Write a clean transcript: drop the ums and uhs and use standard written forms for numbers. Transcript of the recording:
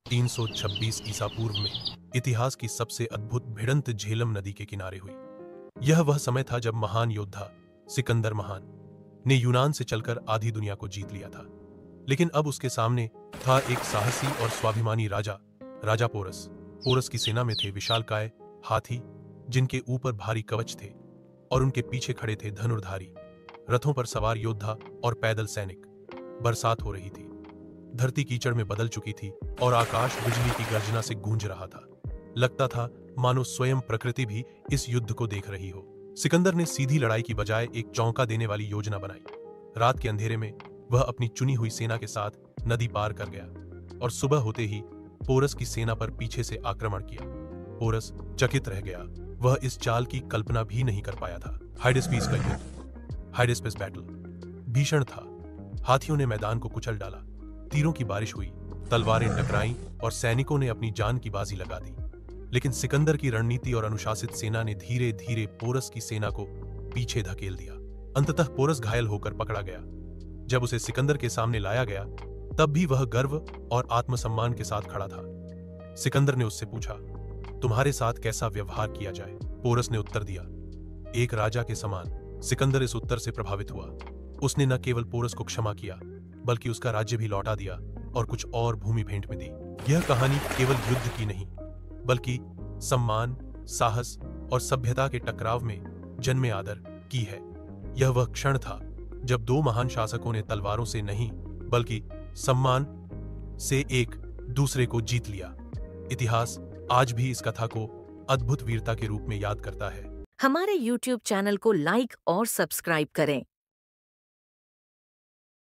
326 ईसा पूर्व में इतिहास की सबसे अद्भुत भिड़ंत झेलम नदी के किनारे हुई। यह वह समय था जब महान योद्धा सिकंदर महान ने यूनान से चलकर आधी दुनिया को जीत लिया था। लेकिन अब उसके सामने था एक साहसी और स्वाभिमानी राजा पोरस। पोरस की सेना में थे विशालकाय हाथी जिनके ऊपर भारी कवच थे और उनके पीछे खड़े थे धनुर्धारी रथों पर सवार योद्धा और पैदल सैनिक। बरसात हो रही थी, धरती कीचड़ में बदल चुकी थी और आकाश बिजली की गर्जना से गूंज रहा था। लगता था मानो स्वयं प्रकृति भी इस युद्ध को देख रही हो। सिकंदर ने सीधी लड़ाई की बजाय एक चौंका देने वाली योजना बनाई। रात के अंधेरे में वह अपनी चुनी हुई सेना के साथ नदी पार कर गया और सुबह होते ही पोरस की सेना पर पीछे से आक्रमण किया। पोरस चकित रह गया, वह इस चाल की कल्पना भी नहीं कर पाया था। हाइडेस्पीस का युद्ध, हाइडेस्पिस बैटल भीषण था। हाथियों ने मैदान को कुचल डाला, तीरों की बारिश हुई, तलवारें टकराईं और सैनिकों ने अपनी जान की बाजी लगा दी। लेकिन सिकंदर की रणनीति और अनुशासित सेना ने धीरे धीरे पोरस की सेना को पीछे धकेल दिया। अंततः पोरस घायल होकर पकड़ा गया। जब उसे सिकंदर के सामने लाया गया तब भी वह गर्व और आत्मसम्मान के साथ खड़ा था। सिकंदर ने उससे पूछा, तुम्हारे साथ कैसा व्यवहार किया जाए? पोरस ने उत्तर दिया, एक राजा के समान। सिकंदर इस उत्तर से प्रभावित हुआ। उसने न केवल पोरस को क्षमा किया बल्कि उसका राज्य भी लौटा दिया और कुछ और भूमि भेंट में दी। यह कहानी केवल युद्ध की नहीं बल्कि सम्मान, साहस और सभ्यता के टकराव में जन्मे आदर की है। यह वह क्षण था जब दो महान शासकों ने तलवारों से नहीं बल्कि सम्मान से एक दूसरे को जीत लिया। इतिहास आज भी इस कथा को अद्भुत वीरता के रूप में याद करता है। हमारे YouTube चैनल को लाइक और सब्सक्राइब करें